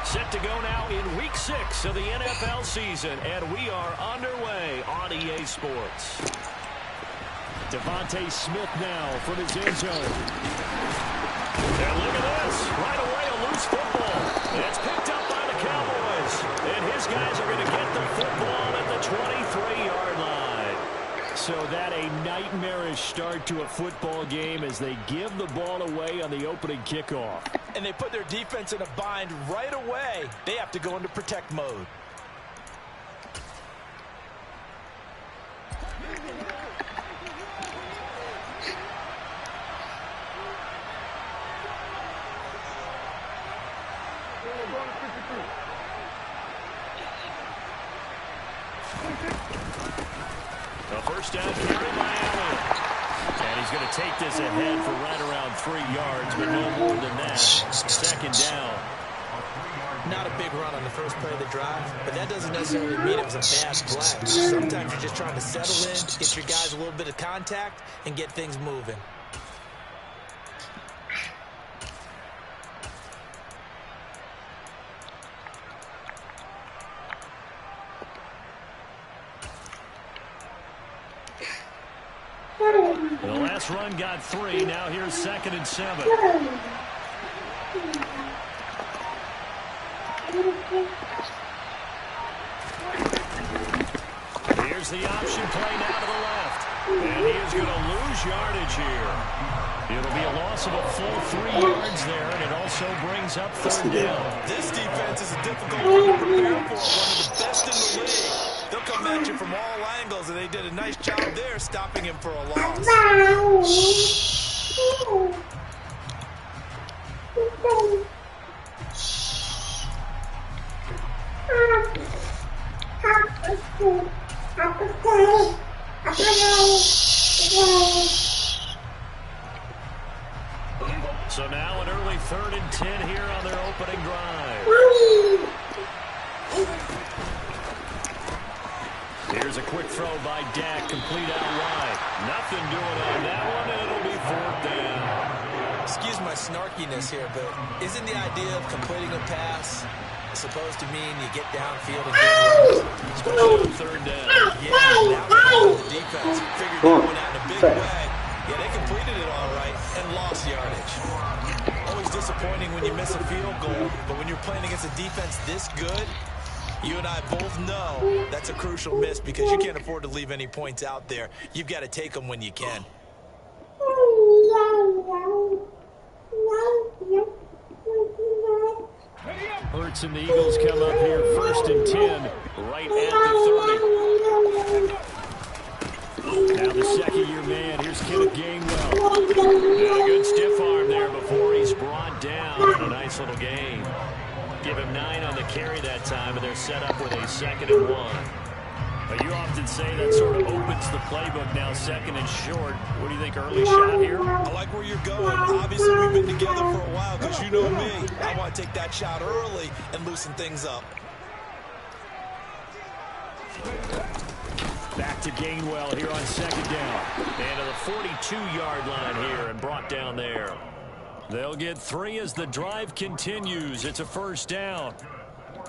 Set to go now in Week 6 of the NFL season, and we are underway on EA Sports. Devontae Smith now from his end zone. And look at this. Right away, a loose football. It's picked up by the Cowboys. And his guys are going to get the football at the 23-yard line. So that a nightmarish start to a football game as they give the ball away on the opening kickoff. And they put their defense in a bind right away. They have to go into protect mode. A first down carry by Allen. And he's going to take this ahead for right around 3 yards, but no more than that. Second down. Not a big run on the first play of the drive, but that doesn't necessarily mean it was a bad play. Sometimes you're just trying to settle in, get your guys a little bit of contact, and get things moving. The last run got 3. Now here's 2nd and 7. Here's the option play now to the left. And he is going to lose yardage here. It'll be a loss of a full 3 yards there, and it also brings up 3rd down. This defense is a difficult one to prepare for. One of the best in the league. They'll come at you from all angles, and they did a nice job there stopping him for a loss. So now an early 3rd and 10 here on their opening drive. Here's a quick throw by Dak, complete out wide. Nothing doing on that one, and it'll be 4th down. Excuse my snarkiness here, but isn't the idea of completing a pass supposed to mean you get downfield and get yards? Especially on 3rd down. Yeah, now the defense figured they went out in a big way. Yeah, they completed it all right and lost yardage. Always disappointing when you miss a field goal, but when you're playing against a defense this good, you and I both know that's a crucial miss because you can't afford to leave any points out there. You've got to take them when you can. Hurts and the Eagles come up here 1st and 10, right at the 30. Now the second-year man, here's Kenneth Gainwell. And a good stiff arm there before he's brought down. A nice little gain. Give him 9 on the carry that time, and they're set up with a 2nd and 1. But you often say that sort of opens the playbook now, 2nd and short. What do you think, early shot here? I like where you're going. Obviously, we've been together for a while because you know me. I want to take that shot early and loosen things up. Back to Gainwell here on 2nd down. And to the 42-yard line here and brought down there. They'll get 3 as the drive continues. It's a 1st down.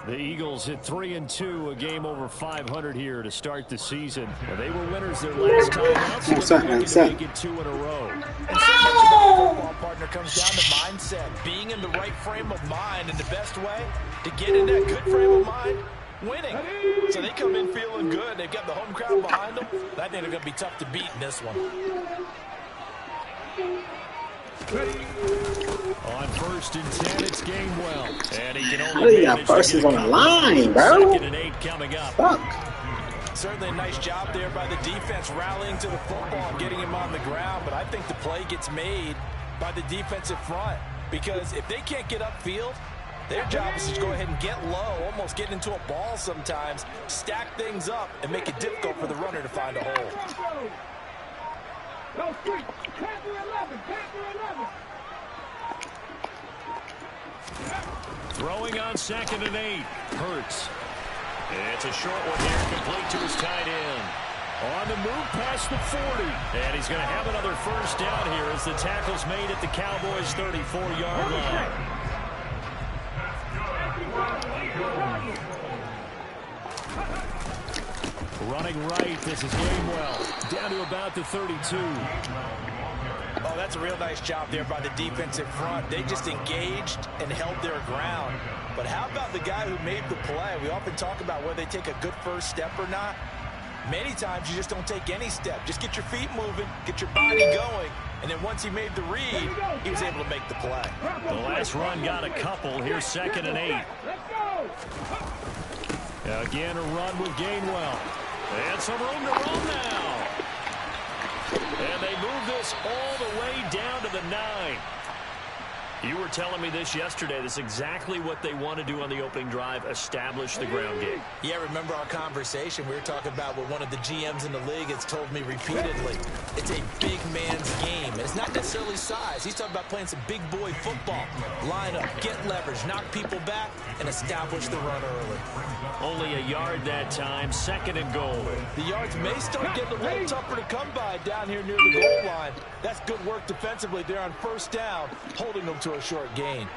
The Eagles hit 3-2, a game over 500 here to start the season. Well, they were winners their last time out, so they're looking to make it 2 in a row. And so much about a football partner comes down to mindset, being in the right frame of mind, and the best way to get in that good frame of mind, winning. So they come in feeling good. They've got the home crowd behind them. I think they're going to be tough to beat in this one. On 1st and 10, it's Gainwell. And he can only got verses on the line, bro. 2nd and 8 coming up. Fuck. Certainly a nice job there by the defense rallying to the football and getting him on the ground. But I think the play gets made by the defensive front. Because if they can't get upfield, their job is to go ahead and get low, almost get into a ball sometimes, stack things up, and make it difficult for the runner to find a hole. Throwing on 2nd and 8. Hurts. It's a short one here, complete to his tight end. On the move past the 40. And he's going to have another 1st down here as the tackle's made at the Cowboys' 34-yard line. Running right, this is Gainwell. Down to about the 32. Oh, that's a real nice job there by the defensive front. They just engaged and held their ground. But how about the guy who made the play? We often talk about whether they take a good first step or not. Many times you just don't take any step. Just get your feet moving, get your body going, and then once he made the read, he was able to make the play. The last run got a couple. Here's 2nd and 8. Again, a run with Gainwell. And some room to run now. And they move this all the way down to the 9. You were telling me this yesterday. This is exactly what they want to do on the opening drive, establish the ground game. Yeah, remember our conversation? We were talking about what one of the GMs in the league has told me repeatedly. It's a big man's game, and it's not necessarily size. He's talking about playing some big boy football. Line up, get leverage, knock people back, and establish the run early. Only a yard that time, 2nd and goal. The yards may start getting a little tougher to come by down here near the goal line. That's good work defensively there on 1st down, holding them to a short gain.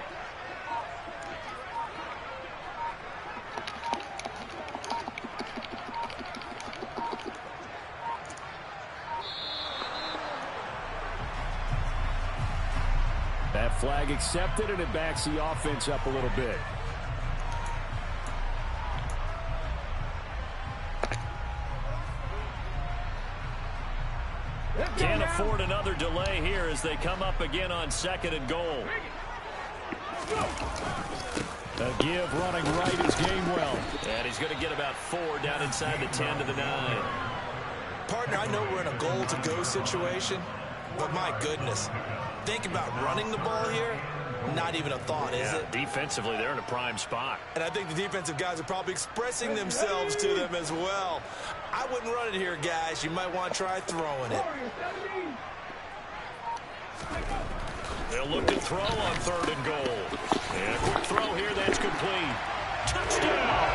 That flag accepted, and it backs the offense up a little bit. Can't afford another delay here as they come up again on 2nd and goal. A give running right is Gainwell. And he's going to get about 4 down inside the 10 to the 9. Partner, I know we're in a goal-to-go situation, but my goodness, think about running the ball here. Not even a thought, is it? Defensively, they're in a prime spot. And I think the defensive guys are probably expressing themselves to them as well. I wouldn't run it here, guys. You might want to try throwing it. They'll look to throw on 3rd and goal. And a quick throw here, that's complete. Touchdown!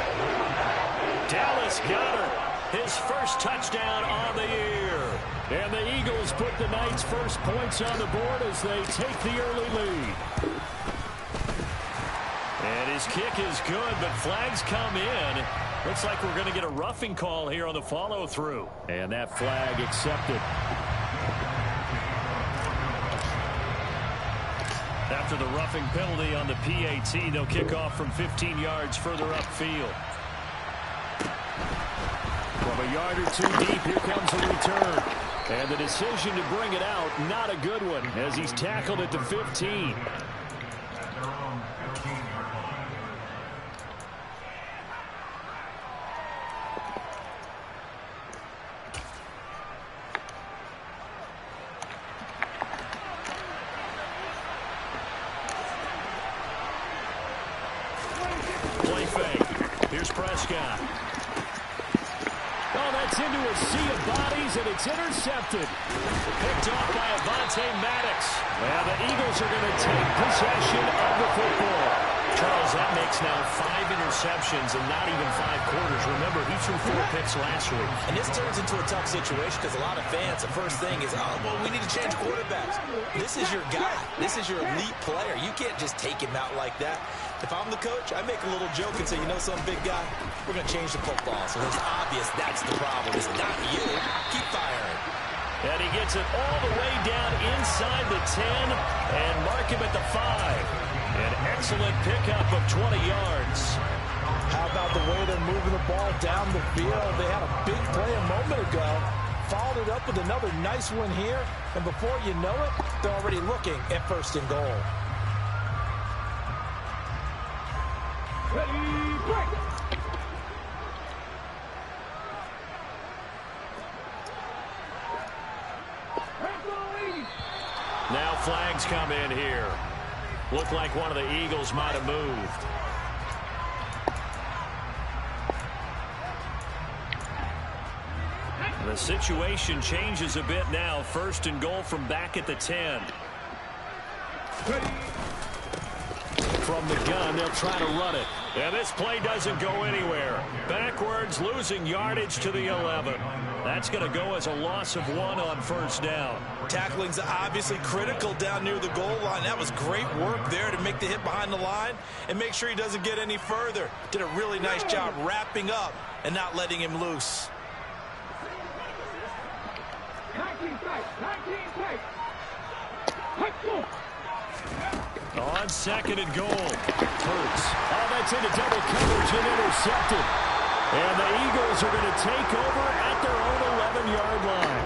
Dallas Goedert, his first touchdown on the year. And the Eagles put the night's first points on the board as they take the early lead. And his kick is good, but flags come in. Looks like we're going to get a roughing call here on the follow-through. And that flag accepted. After the roughing penalty on the PAT, they'll kick off from 15 yards further upfield. From a yard or 2 deep, here comes a return. And the decision to bring it out, not a good one, as he's tackled at the 15. Play fake. Here's Prescott. Oh, that's into a sea of bodies, and it's intercepted. Picked off by Avonte Maddox. Well, the Eagles are going to take possession of the football. Charles, that makes now 5 interceptions and not even 5 quarters. Remember, he threw 4 picks last week. And this turns into a tough situation because a lot of fans, the first thing is, oh, well, we need to change quarterbacks. This is your guy. This is your elite player. You can't just take him out like that. If I'm the coach, I make a little joke and say, you know some big guy, we're going to change the football. So it's obvious that's the problem. It's not you. Keep firing. And he gets it all the way down inside the 10 and mark him at the 5. An excellent pickup of 20 yards. How about the way they're moving the ball down the field? They had a big play a moment ago. Followed it up with another nice one here. And before you know it, they're already looking at 1st and goal. Ready, break. Now flags come in here. Looked like one of the Eagles might have moved. The situation changes a bit now. 1st and goal from back at the 10. From the gun, they'll try to run it. And this play doesn't go anywhere. Backwards, losing yardage to the 11. That's going to go as a loss of 1 on 1st down. Tackling's obviously critical down near the goal line. That was great work there to make the hit behind the line and make sure he doesn't get any further. Did a really nice job wrapping up and not letting him loose. On second and goal. Hurts. Oh, that's into double coverage and intercepted. And the Eagles are going to take over at their own 11-yard line.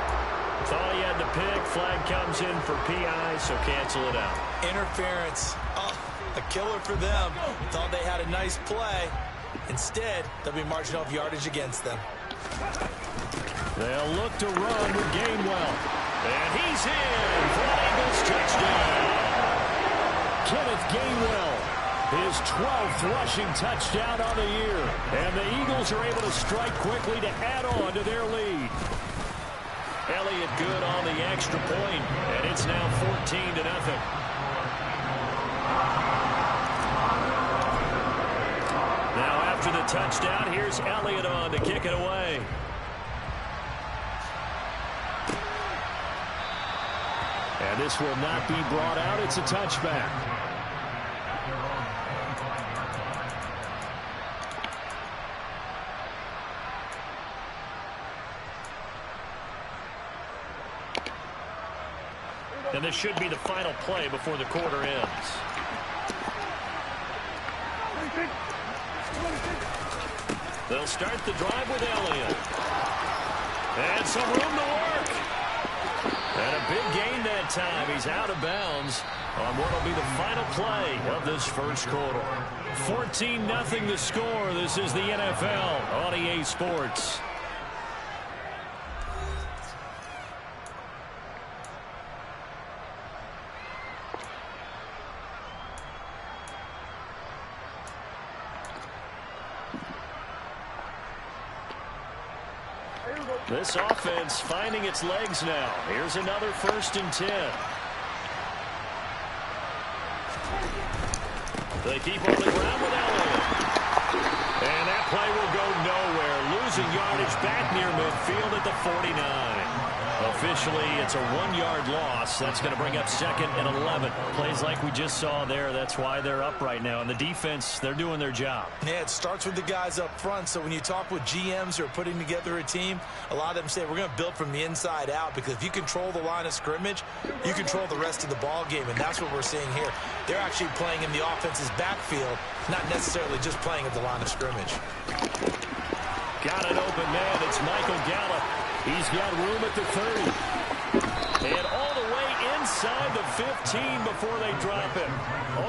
Thought he had the pick. Flag comes in for PI, so cancel it out. Interference. Oh, a killer for them. Thought they had a nice play. Instead, they'll be marching off yardage against them. They'll look to run with Gainwell. And he's in for an Eagles touchdown. Kenneth Gainwell, his 12th rushing touchdown on the year. And the Eagles are able to strike quickly to add on to their lead. Elliott good on the extra point, and it's now 14-0. Now after the touchdown, here's Elliott on to kick it away. And this will not be brought out. It's a touchback. And this should be the final play before the quarter ends. They'll start the drive with Elliott. And some room to work. And a big gain that time. He's out of bounds on what will be the final play of this first quarter. 14-0 the score. This is the NFL on EA Sports. This offense finding its legs now. Here's another 1st and 10. They keep on the ground with Elliott. And that play will go nowhere. Losing yardage back near midfield at the 49. Officially, it's a 1-yard loss. That's going to bring up 2nd and 11. Plays like we just saw there. That's why they're up right now. And the defense, they're doing their job. Yeah, it starts with the guys up front. So when you talk with GMs who are putting together a team, a lot of them say we're going to build from the inside out, because if you control the line of scrimmage, you control the rest of the ball game. And that's what we're seeing here. They're actually playing in the offense's backfield, not necessarily just playing at the line of scrimmage. Got an open man. It's Michael Gallup. He's got room at the 30. And all the way inside the 15 before they drop him.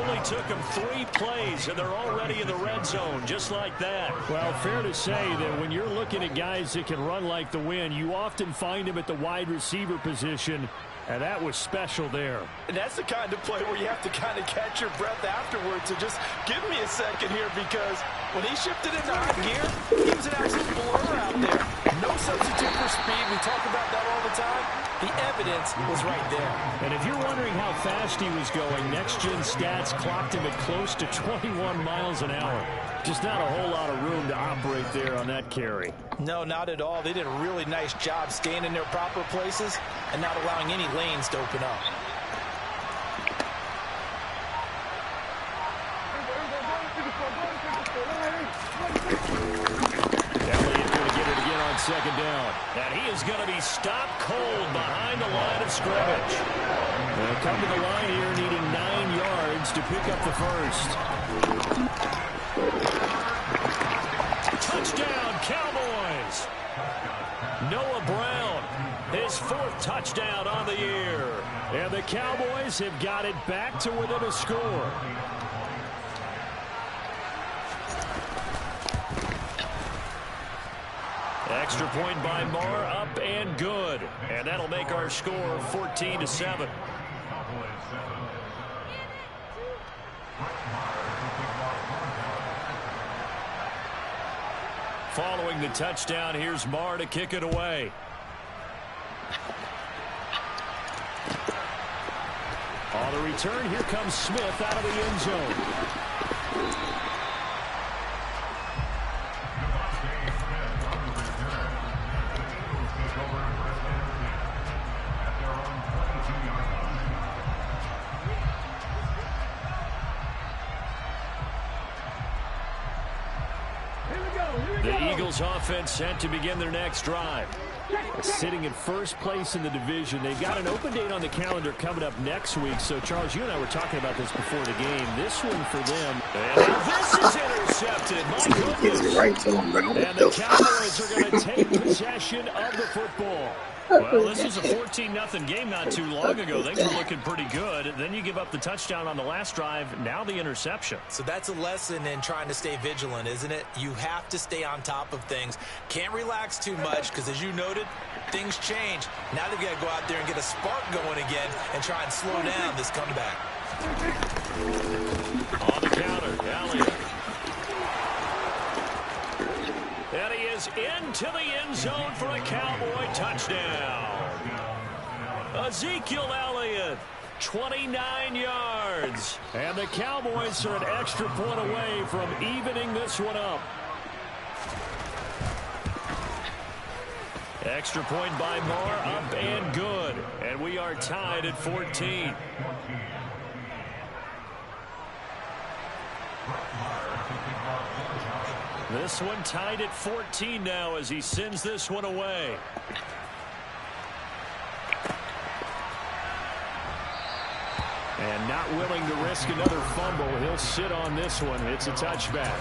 Only took them 3 plays, and they're already in the red zone, just like that. Well, fair to say that when you're looking at guys that can run like the wind, you often find them at the wide receiver position. And that was special there. And that's the kind of play where you have to kind of catch your breath afterwards. So just give me a second here, because when he shifted into high gear, he was an absolute blur out there. No substitute for speed. We talk about that all the time. The evidence was right there. And if you're wondering how fast he was going, next-gen stats clocked him at close to 21 miles an hour. Just not a whole lot of room to operate there on that carry. No, not at all. They did a really nice job staying in their proper places and not allowing any lanes to open up. Elliott going to get it again on 2nd down. And he is going to be stopped cold behind the line of scrimmage. They'll come to the line here needing 9 yards to pick up the first. Touchdown, Cowboys! Noah Brown, his 4th touchdown on the year. And the Cowboys have got it back to within a score. Extra point by Marr, up and good. And that'll make our score 14-7. Following the touchdown, here's Marr to kick it away. On the return, here comes Smith out of the end zone. The Eagles offense set to begin their next drive. Sitting in first place in the division. They've got an open date on the calendar coming up next week. So, Charles, you and I were talking about this before the game. This one for them. And this is intercepted. My goodness. Right to him, bro. And the Cowboys are going to take possession of the football. Well, this was a 14-0 game not too long ago. Things were looking pretty good. Then you give up the touchdown on the last drive. Now the interception. So that's a lesson in trying to stay vigilant, isn't it? You have to stay on top of things. Can't relax too much because, as you noted, things change. Now they've got to go out there and get a spark going again and try and slow down this comeback. On the counter, Elliott. And he is into the end zone for a Cowboy touchdown. Ezekiel Elliott, 29 yards. And the Cowboys are an extra point away from evening this one up. Extra point by Moore, up and good. And we are tied at 14. This one tied at 14 now as he sends this one away. And not willing to risk another fumble. He'll sit on this one. It's a touchback.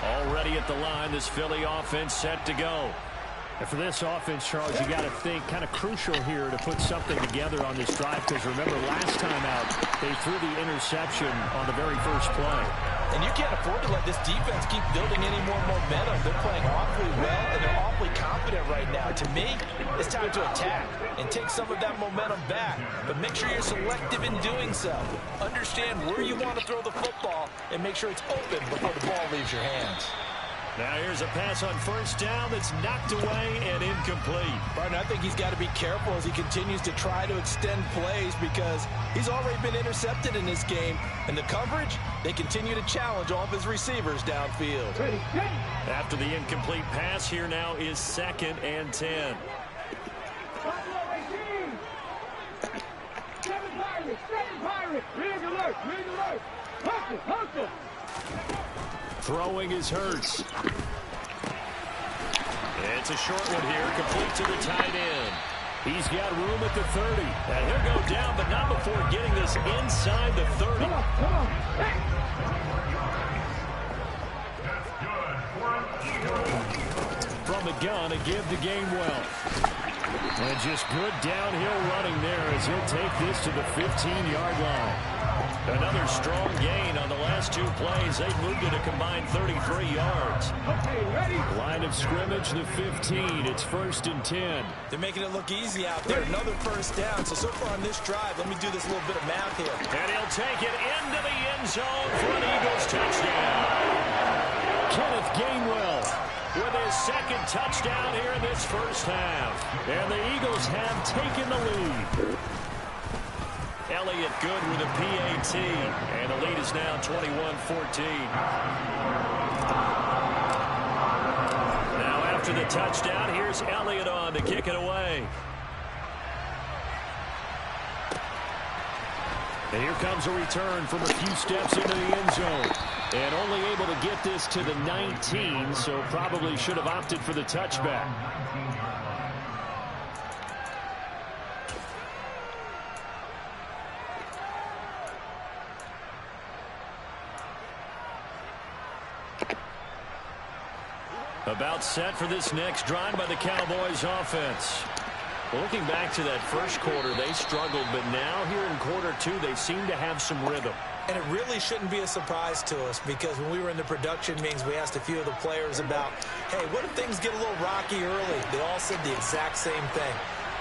Already at the line, this Philly offense set to go. And for this offense, Charles, you got to think kind of crucial here to put something together on this drive, because remember last time out they threw the interception on the very first play. And you can't afford to let this defense keep building any more momentum. They're playing awfully well, and they're awfully confident right now. To me, it's time to attack and take some of that momentum back. But make sure you're selective in doing so. Understand where you want to throw the football and make sure it's open before the ball leaves your hands. Now here's a pass on first down that's knocked away and incomplete. Barton, I think he's got to be careful as he continues to try to extend plays because he's already been intercepted in this game. And the coverage, they continue to challenge all of his receivers downfield. After the incomplete pass, here now is 2nd and 10. Throwing is Hurts. It's a short one here, complete to the tight end. He's got room at the 30. And he'll go down, but not before getting this inside the 30. From the gun, a give to Gainwell. And just good downhill running there as he'll take this to the 15-yard line. Another strong gain on the last 2 plays. They've moved it a combined 33 yards. Line of scrimmage, the 15. It's 1st and 10. They're making it look easy out there. Another first down. So far on this drive, let me do this little bit of math here. And he'll take it into the end zone for an Eagles touchdown. Kenneth Gainwell with his 2nd touchdown here in this first half. And the Eagles have taken the lead. Elliott good with a PAT. And the lead is now 21-14. Now after the touchdown, here's Elliott on to kick it away. And here comes a return from a few steps into the end zone. And only able to get this to the 19, so probably should have opted for the touchback. About set for this next drive by the Cowboys offense. Looking back to that first quarter, they struggled, but now here in quarter 2, they seem to have some rhythm. And it really shouldn't be a surprise to us because when we were in the production meetings, we asked a few of the players about, hey, what if things get a little rocky early? They all said the exact same thing.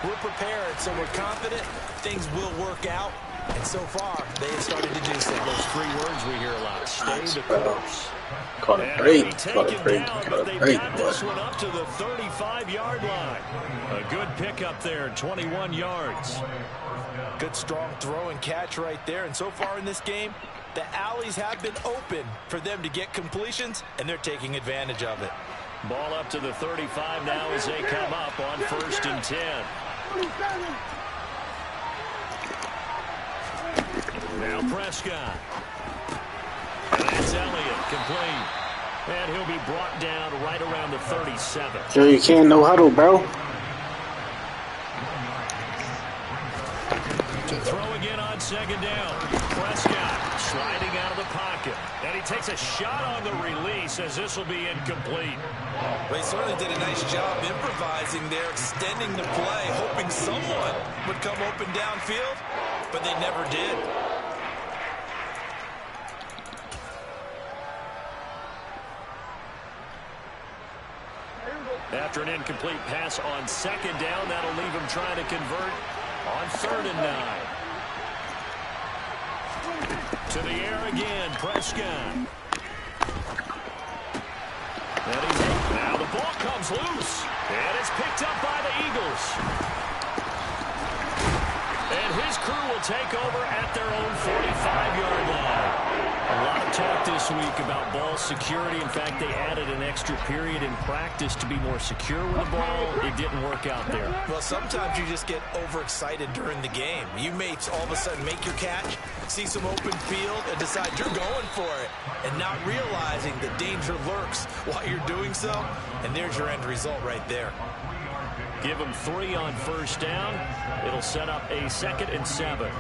We're prepared, so we're confident things will work out. And so far, they have started to do so. Those 3 words we hear a lot. Stay the course. Caught a break. Caught a break. But they've got this one up to the 35-yard line. A good pickup there, 21 yards. Good strong throw and catch right there. And so far in this game, the alleys have been open for them to get completions, and they're taking advantage of it. Ball up to the 35 now as they come up on 1st and 10. Now Prescott. And that's Elliott, complete. And he'll be brought down right around the 37. Yo, you can't no huddle, bro. To throw again on second down. Prescott sliding out of the pocket. And he takes a shot on the release as this will be incomplete. Well, he certainly did a nice job improvising there, extending the play, hoping someone would come open downfield, but they never did. After an incomplete pass on second down, that'll leave him trying to convert on 3rd and 9. To the air again, Prescott. Now the ball comes loose, and it's picked up by the Eagles. And his crew will take over at their own 45-yard line. A lot of talk this week about ball security. In fact, they added an extra period in practice to be more secure with the ball. It didn't work out there. Well, sometimes you just get overexcited during the game. You may all of a sudden make your catch, see some open field, and decide you're going for it, and not realizing the danger lurks while you're doing so, and there's your end result right there. Give them 3 on 1st down. It'll set up a 2nd and 7.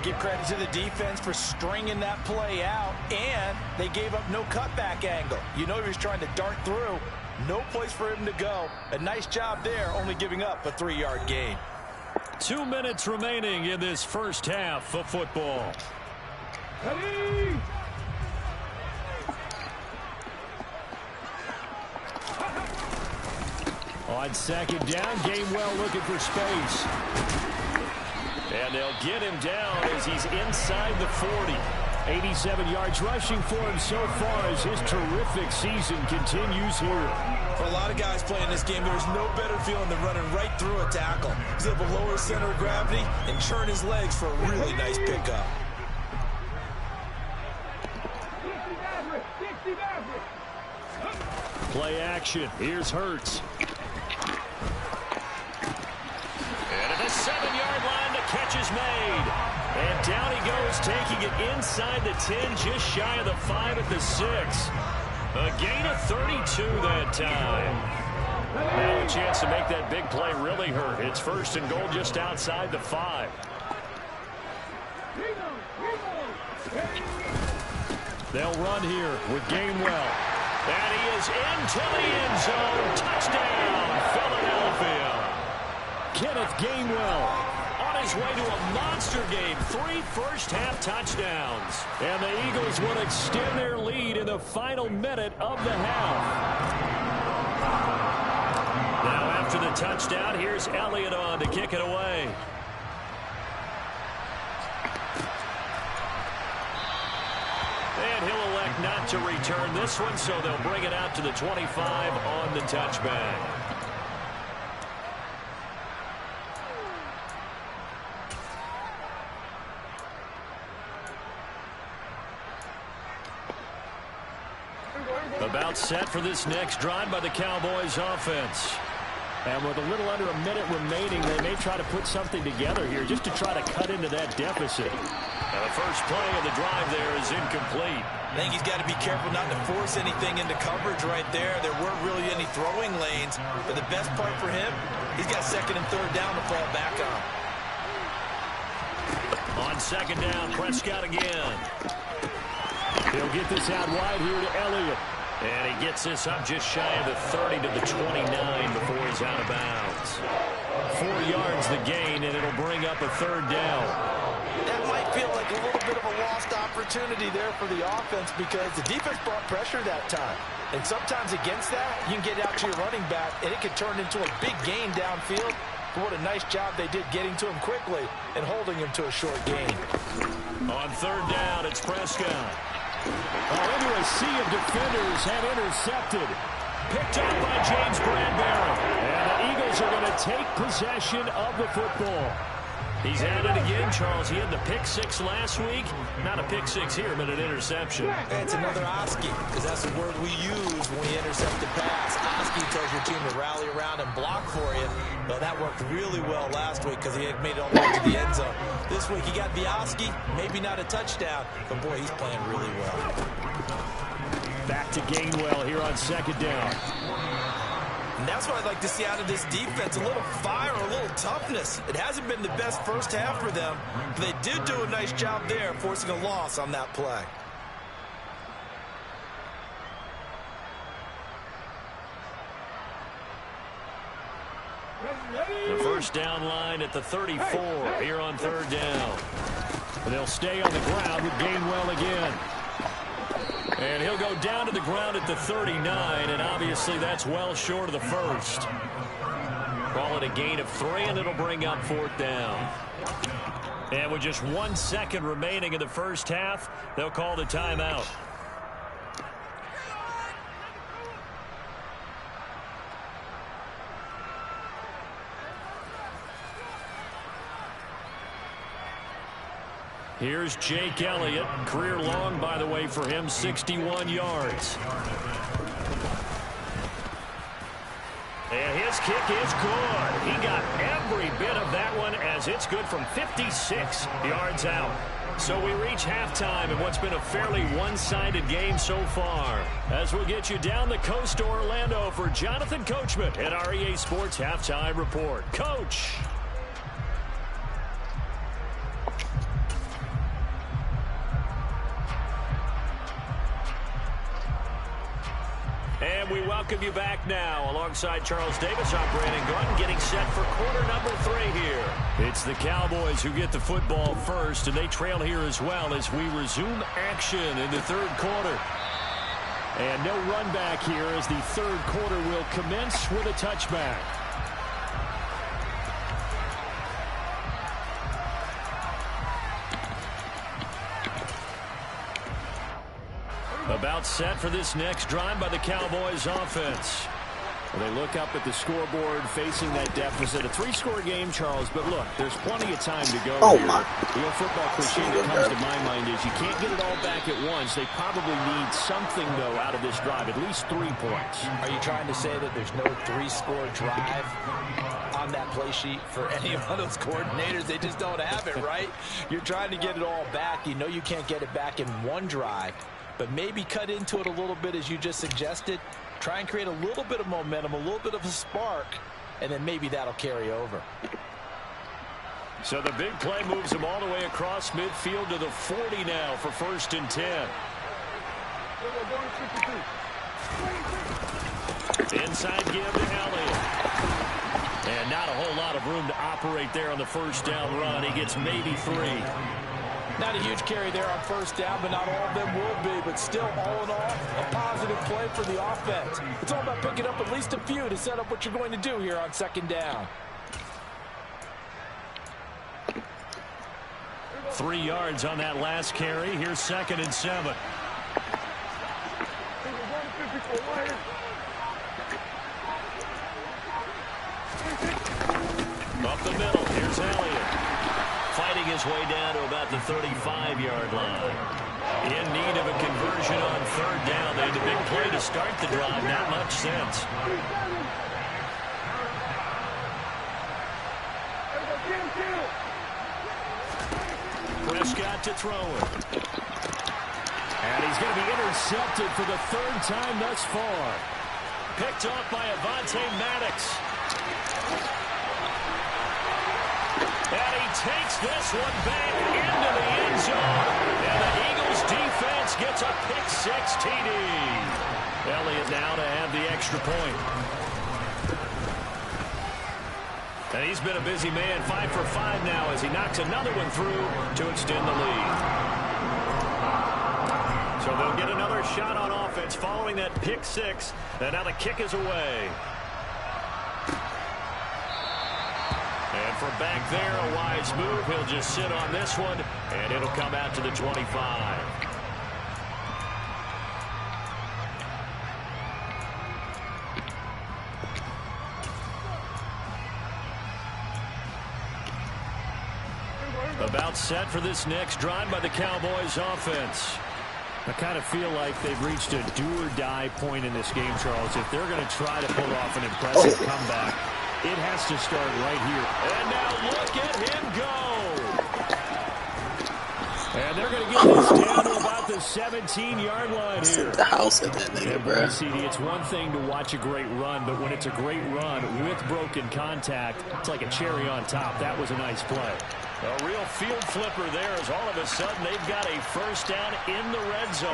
Give credit to the defense for stringing that play out, and they gave up no cutback angle. You know he was trying to dart through. No place for him to go. A nice job there, only giving up a 3-yard gain. 2 minutes remaining in this first half of football. Ready? On second down, Gainwell looking for space. And they'll get him down as he's inside the 40. 87 yards rushing for him so far as his terrific season continues here. For a lot of guys playing this game, there's no better feeling than running right through a tackle. He's able to lower his center of gravity and churn his legs for a really nice pickup. Play action. Here's Hurts. And at the 7-yard line, the catch is made. And down he goes, taking it inside the 10, just shy of the 5 at the 6. A gain of 32 that time. Now a chance to make that big play really hurt. It's 1st and goal just outside the 5. They'll run here with Gainwell. And he is into the end zone. Touchdown, Philadelphia. Kenneth Gainwell on his way to a monster game. 3 first-half touchdowns. And the Eagles will extend their lead in the final minute of the half. Now after the touchdown, here's Elliott on to kick it away. And he'll elect not to return this one, so they'll bring it out to the 25 on the touchback. About set for this next drive by the Cowboys offense. And with a little under a minute remaining, they may try to put something together here just to try to cut into that deficit. And the first play of the drive there is incomplete. I think he's got to be careful not to force anything into coverage right there. There weren't really any throwing lanes. But the best part for him, he's got 2nd and 3rd down to fall back on. On 2nd down, Prescott again. He'll get this out wide here to Elliott. And he gets this up just shy of the 30 to the 29 before he's out of bounds. 4 yards the gain, and it'll bring up a 3rd down. That might feel like a little bit of a lost opportunity there for the offense because the defense brought pressure that time. And sometimes against that, you can get out to your running back, and it can turn into a big gain downfield. But what a nice job they did getting to him quickly and holding him to a short gain. On 3rd down, it's Prescott. Into a sea of defenders and intercepted. Picked up by James Bradbury. And the Eagles are going to take possession of the football. He's at it again, Charles. He had the pick six last week. Not a pick six here, but an interception. It's another Oski, because that's the word we use when we intercept the pass. Oski tells your team to rally around and block for you. Well, that worked really well last week because he had made it all the way to the end zone. This week he got the Oski, maybe not a touchdown, but boy, he's playing really well. Back to Gainwell here on second down. And that's what I'd like to see out of this defense, a little fire, a little toughness. It hasn't been the best first half for them, but they did do a nice job there, forcing a loss on that play. The first down line at the 34 here on third down. And they'll stay on the ground with Gainwell again. And he'll go down to the ground at the 39, and obviously that's well short of the first. Call it a gain of 3, and it'll bring up fourth down. And with just 1 second remaining in the first half, they'll call the timeout. Here's Jake Elliott. Career long, by the way, for him, 61 yards. And his kick is good. He got every bit of that one as it's good from 56 yards out. So we reach halftime in what's been a fairly one-sided game so far. As we'll get you down the coast to Orlando for Jonathan Coachman at our EA Sports Halftime Report. Coach. And we welcome you back now. Alongside Charles Davis, I'm Brandon Gunn, getting set for quarter number 3 here. It's the Cowboys who get the football first, and they trail here as well as we resume action in the third quarter. And no run back here as the third quarter will commence with a touchback. About set for this next drive by the Cowboys offense. Well, they look up at the scoreboard facing that deficit. A 3-score game, Charles, but look, there's plenty of time to go here. The old football cliche that comes to my mind is you can't get it all back at once. They probably need something, though, out of this drive, at least 3 points. Are you trying to say that there's no 3-score drive on that play sheet for any of those coordinators? They just don't have it, right? You're trying to get it all back. You know you can't get it back in one drive, but maybe cut into it a little bit as you just suggested. Try and create a little bit of momentum, a little bit of a spark, and then maybe that'll carry over. So the big play moves them all the way across midfield to the 40 now for 1st and 10. Inside give to Elliott. And not a whole lot of room to operate there on the first down run. He gets maybe 3. Not a huge carry there on first down, but not all of them will be. But still, all in all, a positive play for the offense. It's all about picking up at least a few to set up what you're going to do here on second down. 3 yards on that last carry. Here's 2nd and 7. Up the middle, here's Elliott. Fighting his way down to about the 35-yard line. In need of a conversion on third down. They had a big play to start the drive. Not much sense. Prescott to throw it. And he's going to be intercepted for the 3rd time thus far. Picked off by Avonte Maddox. And he takes this one back into the end zone. And the Eagles defense gets a pick-6 TD. Elliott now to have the extra point. And he's been a busy man, 5 for 5 now as he knocks another one through to extend the lead. So they'll get another shot on offense following that pick-6. And now the kick is away. And from back there, a wise move. He'll just sit on this one, and it'll come out to the 25. About set for this next drive by the Cowboys offense. I kind of feel like they've reached a do-or-die point in this game, Charles. If they're going to try to pull off an impressive comeback, it has to start right here. And now look at him go. And they're going to get this down to about the 17-yard line here. The house at that nigga, bro. CD, it's one thing to watch a great run, but when it's a great run with broken contact, it's like a cherry on top. That was a nice play. A real field flipper there as all of a sudden they've got a first down in the red zone.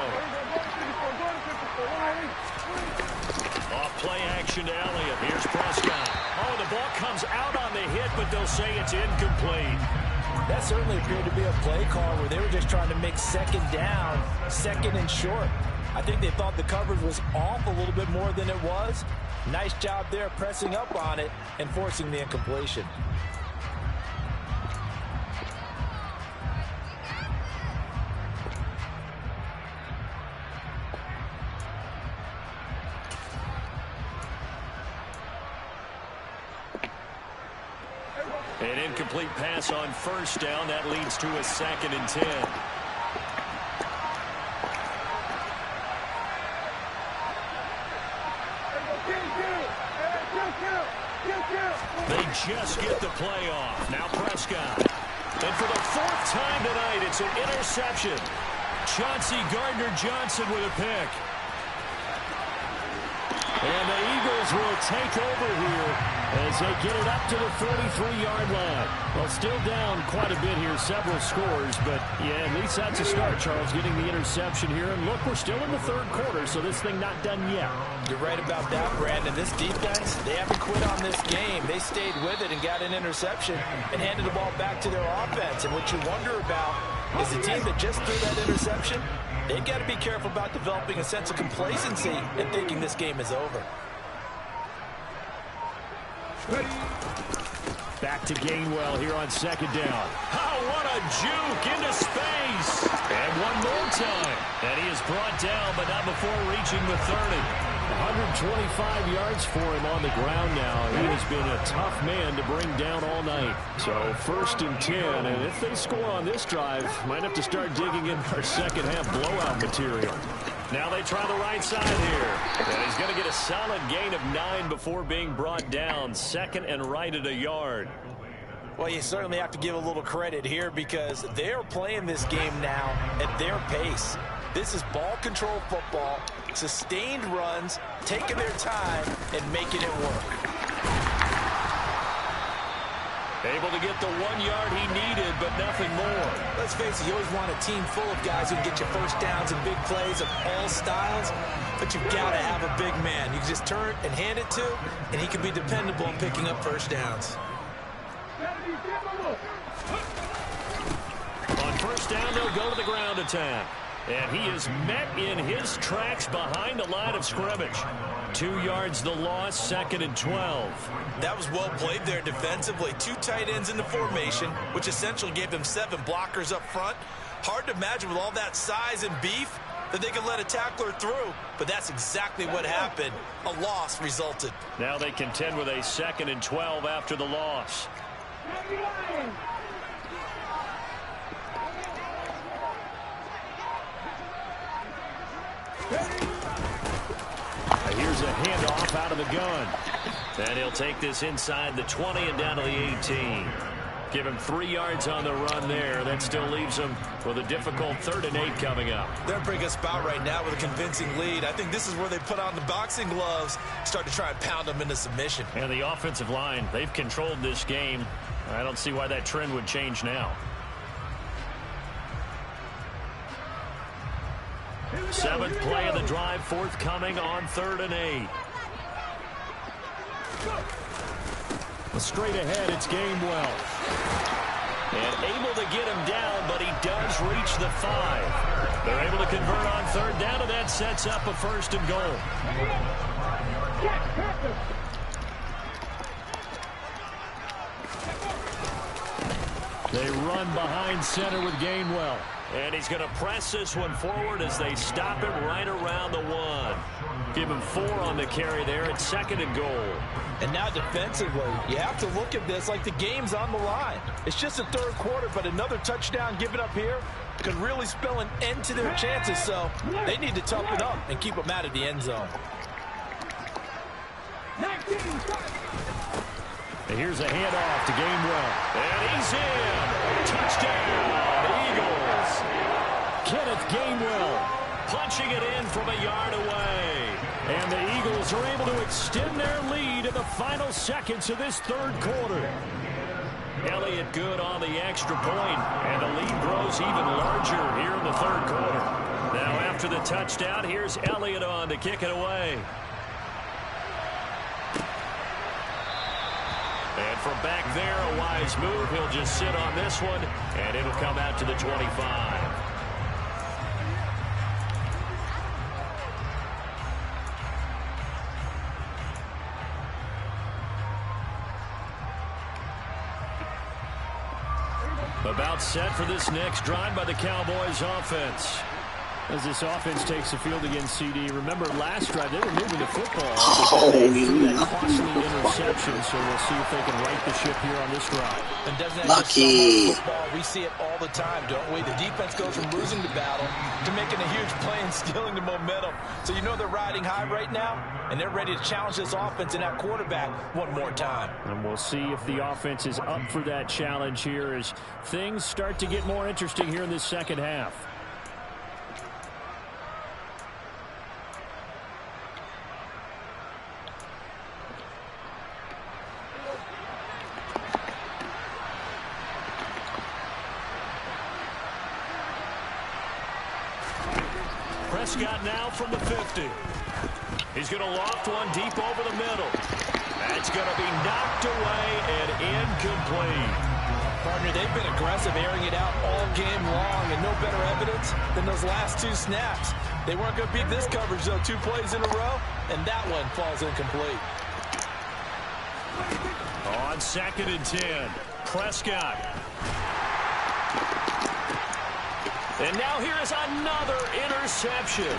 Off play action to Elliott. Here's Prescott. Oh, the ball comes out on the hit, but they'll say it's incomplete. That certainly appeared to be a play call where they were just trying to make second down, second and short. I think they thought the coverage was off a little bit more than it was. Nice job there pressing up on it and forcing the incompletion. An incomplete pass on first down. That leads to a 2nd and 10. They just get the play off. Now Prescott. And for the 4th time tonight, it's an interception. Chauncey Gardner-Johnson with a pick. And the Eagles will take over here as they get it up to the 43-yard line. Well, still down quite a bit here, several scores, but yeah, at least that's a start, Charles, getting the interception here. And look, we're still in the 3rd quarter, so this thing not done yet. You're right about that, Brandon. This defense, they haven't quit on this game. They stayed with it and got an interception and handed the ball back to their offense. And what you wonder about is the team that just threw that interception, they've got to be careful about developing a sense of complacency and thinking this game is over. Back to Gainwell here on 2nd down. Oh, what a juke into space. And one more time. And he is brought down, but not before reaching the 30. 125 yards for him on the ground now. He has been a tough man to bring down all night. So 1st and 10, and if they score on this drive, might have to start digging in our second half blowout material. Now they try the right side here. And he's going to get a solid gain of 9 before being brought down. 2nd and right at a yard. Well, you certainly have to give a little credit here because they're playing this game now at their pace. This is ball control football, sustained runs, taking their time, and making it work. Able to get the 1 yard he needed, but nothing more. Let's face it, you always want a team full of guys who can get you first downs and big plays of all styles, but you've got to have a big man. You can just turn and hand it to, and he can be dependable in picking up first downs. On first down, they'll go to the ground attack. And he is met in his tracks behind the line of scrimmage. 2 yards the loss, 2nd and 12. That was well played there defensively. 2 tight ends in the formation, which essentially gave them 7 blockers up front. Hard to imagine with all that size and beef that they could let a tackler through, but that's exactly what happened. A loss resulted. Now they contend with a 2nd and 12 after the loss. Here's a handoff out of the gun. And he'll take this inside the 20 and down to the 18. Give him 3 yards on the run there. That still leaves him with a difficult 3rd and 8 coming up. They're in a pretty good spot right now with a convincing lead. I think this is where they put on the boxing gloves, start to try and pound them into submission. And the offensive line, they've controlled this game. I don't see why that trend would change now. 7th play of the drive, forthcoming on 3rd and 8. Straight ahead, it's Gainwell. And able to get him down, but he does reach the 5. They're able to convert on 3rd down, and that sets up a 1st and goal. They run behind center with Gainwell. And he's going to press this one forward as they stop it right around the 1. Give him 4 on the carry there. It's 2nd and goal. And now defensively, you have to look at this like the game's on the line. It's just the 3rd quarter, but another touchdown given up here could really spell an end to their chances. So they need to toughen up and keep them out of the end zone. And here's a handoff to Gainwell. And he's in. Touchdown, Eagles. Kenneth Gainwell punching it in from a yard away. And the Eagles are able to extend their lead in the final seconds of this 3rd quarter. Elliott good on the extra point, and the lead grows even larger here in the 3rd quarter. Now after the touchdown, here's Elliott on to kick it away. And from back there, a wise move. He'll just sit on this one, and it'll come out to the 25. About set for this next drive by the Cowboys offense. As this offense takes the field against CD. Remember last drive they were moving the football. They threw that costly interception, so we'll see if they can right the ship here on this drive. And doesn't that just football? We see it all the time, don't we? The defense goes from losing the battle to making a huge play and stealing the momentum. So you know they're riding high right now, and they're ready to challenge this offense and that quarterback one more time. And we'll see if the offense is up for that challenge here as things start to get more interesting here in this 2nd half. Prescott now from the 50. He's going to loft one deep over the middle. That's going to be knocked away and incomplete. Partner, they've been aggressive, airing it out all game long, and no better evidence than those last 2 snaps. They weren't going to beat this coverage, though. 2 plays in a row, and that one falls incomplete. On 2nd and 10, Prescott. And now here is another interception.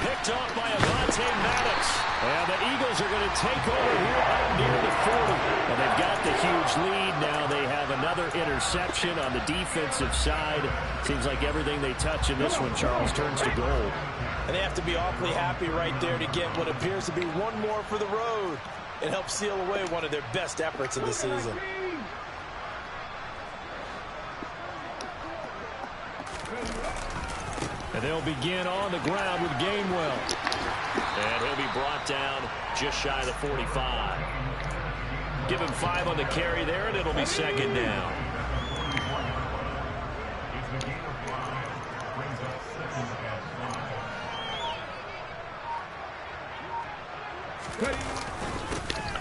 Picked up by Avonte Maddox. And the Eagles are going to take over here up near the 40. Well, they've got the huge lead. Now they have another interception on the defensive side. Seems like everything they touch in this one, Charles, turns to gold. And they have to be awfully happy right there to get what appears to be one more for the road. It helps seal away one of their best efforts of the season. And they'll begin on the ground with Gainwell. And he'll be brought down just shy of the 45. Give him 5 on the carry there, and it'll be 2nd down.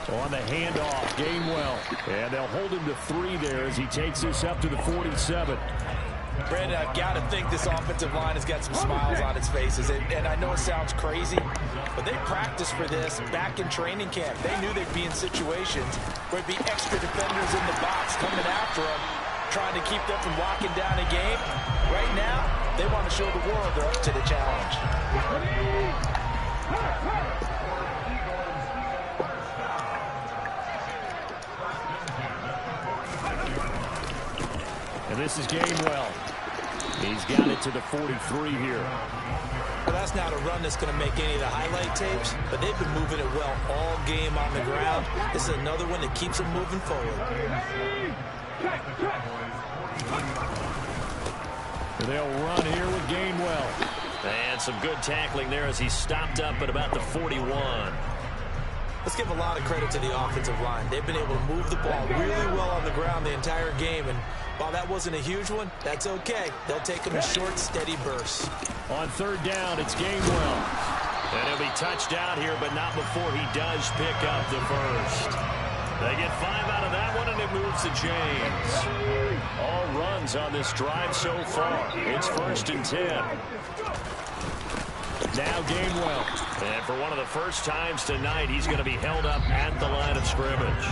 So on the handoff, Gainwell. And they'll hold him to 3 there as he takes this up to the 47. Brandon, I've got to think this offensive line has got some smiles on its faces. And I know it sounds crazy, but they practiced for this back in training camp. They knew they'd be in situations where it'd be extra defenders in the box coming after them, trying to keep them from locking down a game. Right now, they want to show the world they're up to the challenge. And this is Gainwell. He's got it to the 43 here. Well, that's not a run that's going to make any of the highlight tapes, but they've been moving it well all game on the ground. This is another one that keeps them moving forward. And they'll run here with Gainwell. And some good tackling there as he stopped up at about the 41. Let's give a lot of credit to the offensive line. They've been able to move the ball really well on the ground the entire game, and while that wasn't a huge one, that's okay. They'll take them in short, steady bursts. On 3rd down, it's Gainwell. And he'll be touched down here, but not before he does pick up the first. They get 5 out of that one, and it moves the chains. All runs on this drive so far. It's 1st and 10. Now Gainwell. And for one of the first times tonight, he's going to be held up at the line of scrimmage.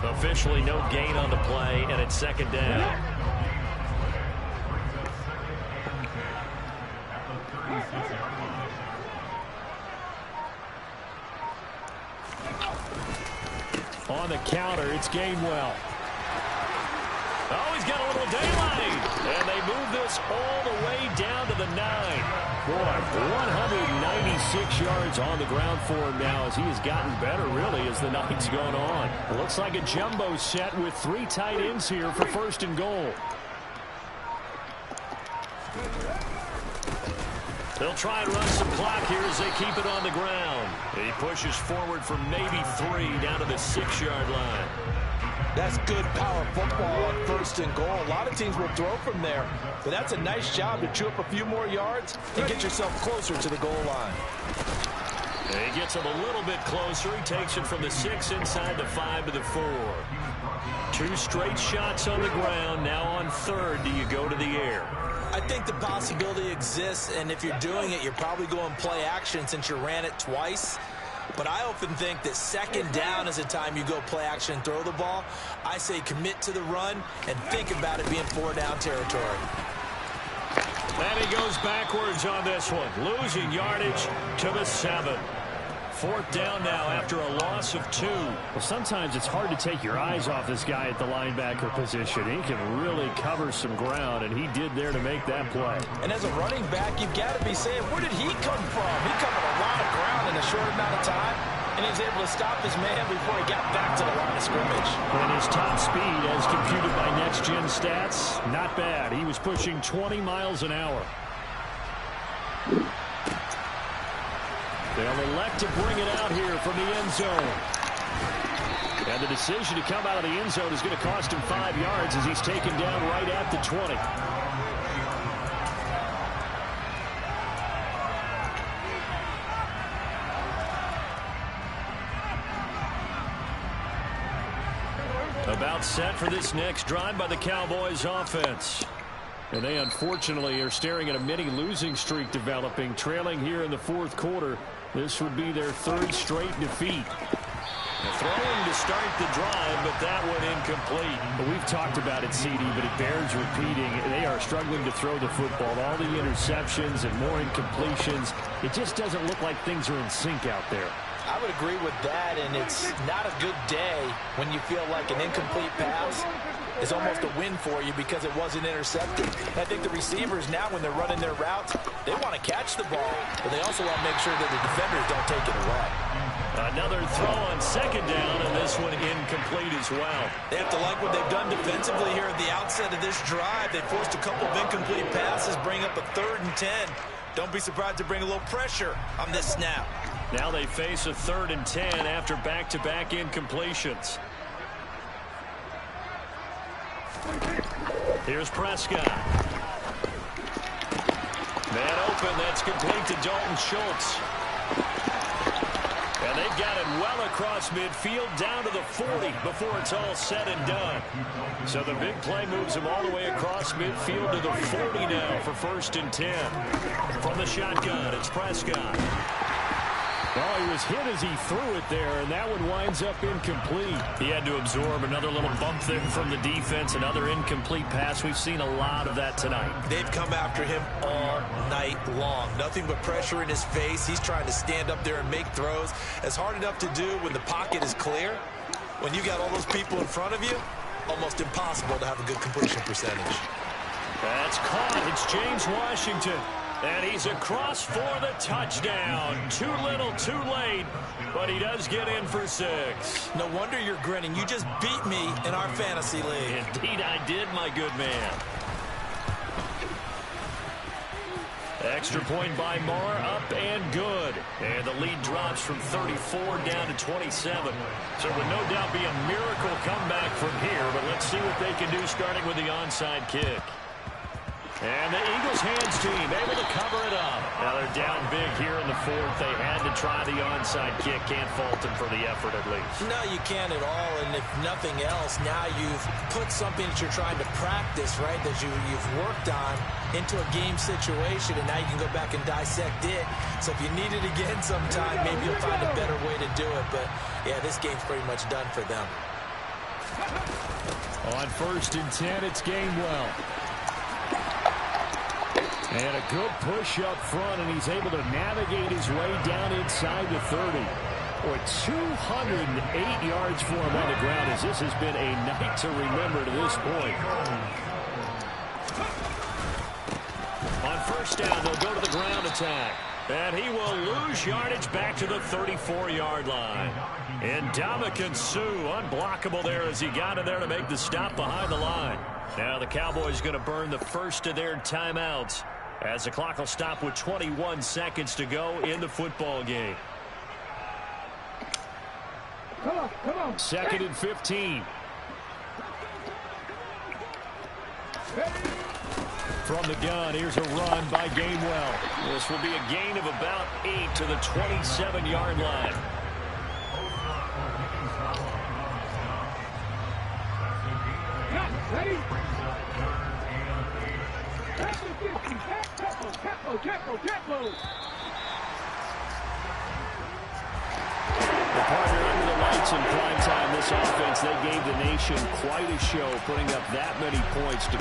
Officially no gain on the play, and it's 2nd down. On the counter, it's Gainwell. Oh, he's got a little daylight. And they move this all the way down to the 9. Boy, 196 yards on the ground for him now as he has gotten better, really, as the night's gone on. It looks like a jumbo set with 3 tight ends here for first and goal. They'll try and run some clock here as they keep it on the ground. He pushes forward for maybe 3 down to the 6-yard line. That's good power football on first and goal. A lot of teams will throw from there, but that's a nice job to chew up a few more yards and get yourself closer to the goal line. And he gets him a little bit closer. He takes it from the 6 inside the 5 to the 4. 2 straight shots on the ground. Now on third, do you go to the air? I think the possibility exists, and if you're doing it, you're probably going play action since you ran it twice. But I often think that second down is the time you go play action and throw the ball. I say commit to the run and think about it being 4-down territory. And he goes backwards on this one, losing yardage to the 7. 4th down now after a loss of 2. Well, sometimes it's hard to take your eyes off this guy at the linebacker position. He can really cover some ground, and he did there to make that play. And as a running back, you've got to be saying, where did he come from? He covered a lot of ground in a short amount of time, and he was able to stop his man before he got back to the line of scrimmage. And his top speed, as computed by Next Gen Stats, not bad. He was pushing 20 miles an hour. They'll elect to bring it out here from the end zone. And the decision to come out of the end zone is going to cost him 5 yards as he's taken down right at the 20. About set for this next drive by the Cowboys offense. And they unfortunately are staring at a mini losing streak developing, trailing here in the 4th quarter. This would be their 3rd straight defeat. Throwing to start the drive, but that one incomplete. But we've talked about it, CD, but it bears repeating. They are struggling to throw the football. All the interceptions and more incompletions. It just doesn't look like things are in sync out there. I would agree with that, and it's not a good day when you feel like an incomplete pass is almost a win for you because it wasn't intercepted. And I think the receivers now, when they're running their routes, they want to catch the ball, but they also want to make sure that the defenders don't take it away. Another throw on 2nd down, and this one incomplete as well. They have to like what they've done defensively here at the outset of this drive. They forced a couple of incomplete passes, bring up a 3rd and 10. Don't be surprised to bring a little pressure on this snap. Now they face a 3rd and 10 after back-to-back incompletions. Here's Prescott. Man open, that's complete to Dalton Schultz. And they've got it well across midfield down to the 40 before it's all said and done. So the big play moves him all the way across midfield to the 40 now for 1st and 10. From the shotgun, it's Prescott. Well, he was hit as he threw it there, and that one winds up incomplete. He had to absorb another little bump there from the defense, another incomplete pass. We've seen a lot of that tonight. They've come after him all night long. Nothing but pressure in his face. He's trying to stand up there and make throws. It's hard enough to do when the pocket is clear. When you got all those people in front of you, almost impossible to have a good completion percentage. That's caught. It's James Washington. And he's across for the touchdown. Too little, too late, but he does get in for 6. No wonder you're grinning. You just beat me in our fantasy league. Indeed I did, my good man. Extra point by Marr, up and good. And the lead drops from 34 down to 27. So it would no doubt be a miracle comeback from here, but let's see what they can do starting with the onside kick. And the Eagles hands team able to cover it up. Now they're down big here in the 4th. They had to try the onside kick. Can't fault them for the effort at least. No, you can't at all. And if nothing else, now you've put something that you're trying to practice, right, that you've worked on into a game situation, and now you can go back and dissect it. So if you need it again sometime, maybe you'll find a better way to do it. But, yeah, this game's pretty much done for them. On 1st and 10, it's Gainwell. And a good push up front, and he's able to navigate his way down inside the 30. Boy, 208 yards for him on the ground as this has been a night to remember to this point. On first down, they'll go to the ground attack. And he will lose yardage back to the 34-yard line. And Ndamukong Suh, unblockable there as he got in there to make the stop behind the line. Now the Cowboys going to burn the first of their timeouts as the clock will stop with 21 seconds to go in the football game. Come on. 2nd and 15. From the gun, here's a run by Gainwell. This will be a gain of about 8 to the 27-yard line. Ready? Tempo. The partner under the lights in prime time, this offense, they gave the nation quite a show, putting up that many points to